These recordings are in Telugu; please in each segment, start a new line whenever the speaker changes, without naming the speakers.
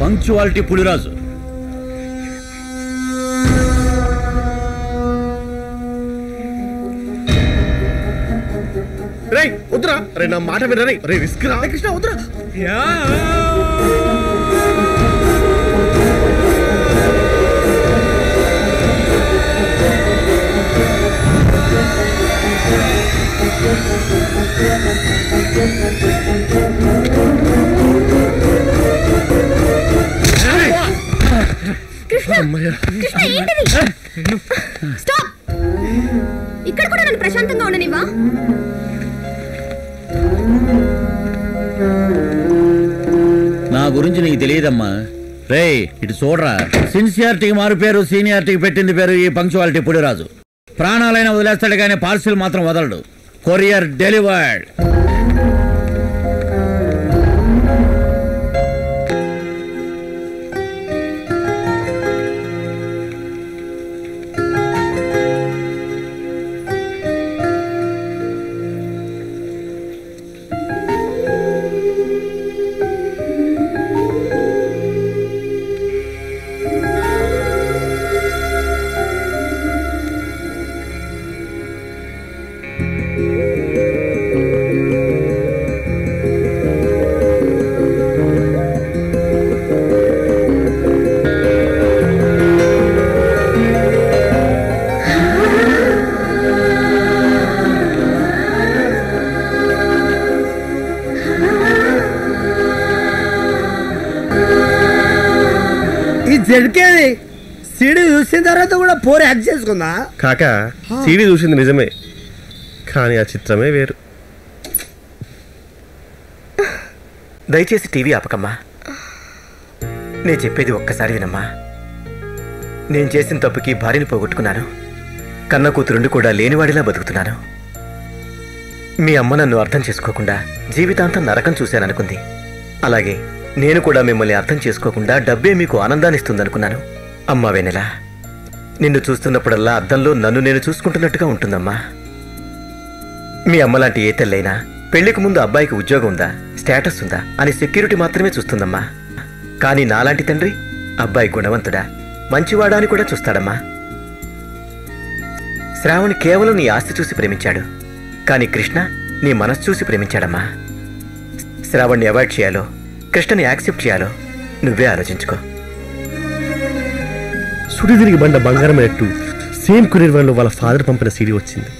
పంక్చువాలిటీ పులిరాజు.
రే వద్దురా, రే నా మాట వినరా, రే రిస్క్ రా కృష్ణ, వద్దురా.
ఇక్కడ కూడా నన్ను ప్రశాంతంగా ఉండనివ్వా?
నా గురించి నీకు తెలియదమ్మా. రే ఇటు చూడరా, సిన్సియారిటీకి మారు పేరు, సీనియారిటీకి పెట్టింది పేరు ఈ పంక్చువాలిటీ పులిరాజు. ప్రాణాలైనా వదిలేస్తాడు కానీ పార్సిల్ మాత్రం వదలడు. Courier delivered.
జడ్కేది సీడీ చూసిన తర్వాత కూడా పోరు యాక్ట్ చేసుకుందా?
కాక సీడీ చూసింది నిజమే, కానీ ఆ చిత్రమే వేరు.
దయచేసి టీవీ ఆపకమ్మా. నేను చెప్పేది ఒక్కసారి వినమ్మా. నేను చేసిన తప్పుకి భార్యని పోగొట్టుకున్నాను. కన్న కూతురుండి కూడా లేనివాడిలా బతుకుతున్నాను. మీ అమ్మ నన్ను అర్థం చేసుకోకుండా జీవితాంతం నరకం చూశాననుకుంది. అలాగే నేను కూడా మిమ్మల్ని అర్థం చేసుకోకుండా డబ్బే మీకు ఆనందాన్నిస్తుందనుకున్నాను. అమ్మా వెన్నెల, నిన్ను చూస్తున్నప్పుడల్లా అద్దంలో నన్ను నేను చూసుకుంటున్నట్టుగా ఉంటుందమ్మా. మీ అమ్మలాంటి ఏ తల్లైనా పెళ్లికి ముందు అబ్బాయికి ఉద్యోగం ఉందా, స్టేటస్ ఉందా అని సెక్యూరిటీ మాత్రమే చూస్తుందమ్మా. కానీ నాలాంటి తండ్రి అబ్బాయి గుణవంతుడా, మంచివాడా అని కూడా చూస్తాడమ్మా. శ్రావణ్ కేవలం నీ ఆస్తి చూసి ప్రేమించాడు, కానీ కృష్ణ నీ మనసు చూసి ప్రేమించాడమ్మా. శ్రావణ్ని అవాయిడ్ చేయాలో, కృష్ణని యాక్సెప్ట్ చేయాలో నువ్వే ఆలోచించుకో.
సుడిదిరిగి బండ బంగారమైనట్టు సేమ్ కొరియర్ వ్యాన్లో వాళ్ళ ఫాదర్ పంపిన సీడీ వచ్చింది.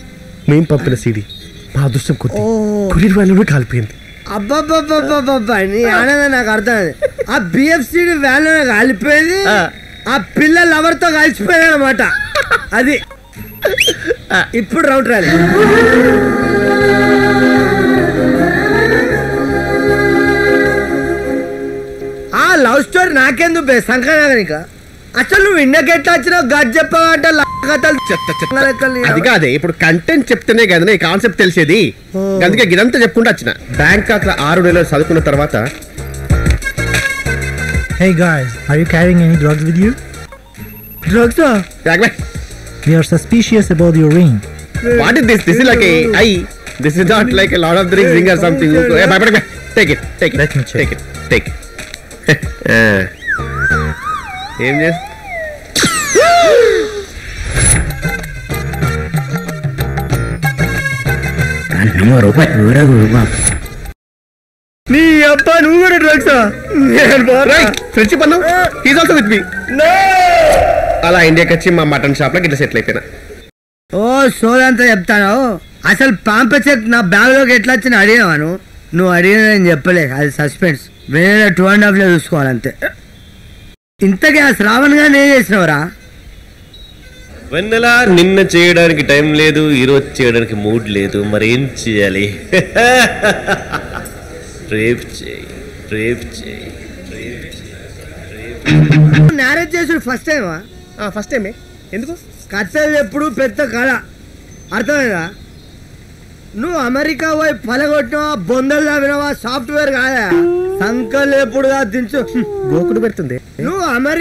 మేం పంపిన సీడీ మా అదృష్టం కొద్ది కొరియర్ వ్యాన్లోనే కాలిపోయింది.
అబ్బాబ్బాబ్బాబ్బా, నీ ఆనందం నాకు అర్థమైంది. ఆ బిఎఫ్సీడీ వ్యాన్లోనే కాలిపోయింది, ఆ పిల్ల లవర్తో కలిసిపోయింది అనమాట. అది ఇప్పుడు రౌండ్ రాలి. ఆ లవ్ స్టోరీ నాకెందుకు బే సంక్రాంతిక? అసలు నువ్వు ఇండియాకి ఎట్లా వచ్చినావు? గడ్ చెప్పావంటే
అది కాదే, ఇప్పుడు కంటెంట్ చెప్తేనే కదా ఈ కాన్సెప్ట్ తెలిసేది. అందుకే ఇదంతా చెప్పుకుంటూ వచ్చిన. బ్యాంకాక్ లో 6 నెలలు చదువుకున్న తర్వాత
Hey guys, are you carrying any drugs with you?
Drugs
We are suspicious about your ring.
What is this? This is like this is not like a Lord of the Rings ring or something. Take it.
Let me check.
Take it. ఏం చేస్తా నీ అబ్బా నువ్వు కూడా డ్రగ్సా ఫ్రెండ్షిప్ అన్నావు హీజ్ ఆల్సో విత్ మీ అలా ఇండియాకి వచ్చి మా మటన్ షాప్ లో ఇట్లా సెటిల్ అయిపోయినా
ఓ సోదంతా చెప్తాను. అసలు పాంప చెక్ నా బ్యాగ్ లోకి ఎట్లా వచ్చిన అడిగాను. నువ్వు అడిగిన నేను చెప్పలే, అది సస్పెన్స్. వేరే 2.5 చూసుకోవాలంతే. ఇంతకీ ఆ శ్రావణ్ గా నేను చేసినవరా?
వెన్నెలా నిన్న చేయడానికి టైం లేదు, ఈరోజు చేయడానికి మూడ్ లేదు, మరి ఏం చేయాలి? రేపు చేయి.
మ్యారేజ్ చేసుడు ఫస్ట్ టైమా?
ఫస్ట్ టైమే. ఎందుకు?
కథలు ఎప్పుడు పెద్ద కళ, అర్థమైందా? నువ్వు అమెరికా పోయి పలగొట్టినవా, బొందలు తవ్వినవా, సాఫ్ట్వేర్ కాదా? సంకలు ఎప్పుడుగా దించు
గోకుడు పెడుతుంది.
నువ్వు అమెరికా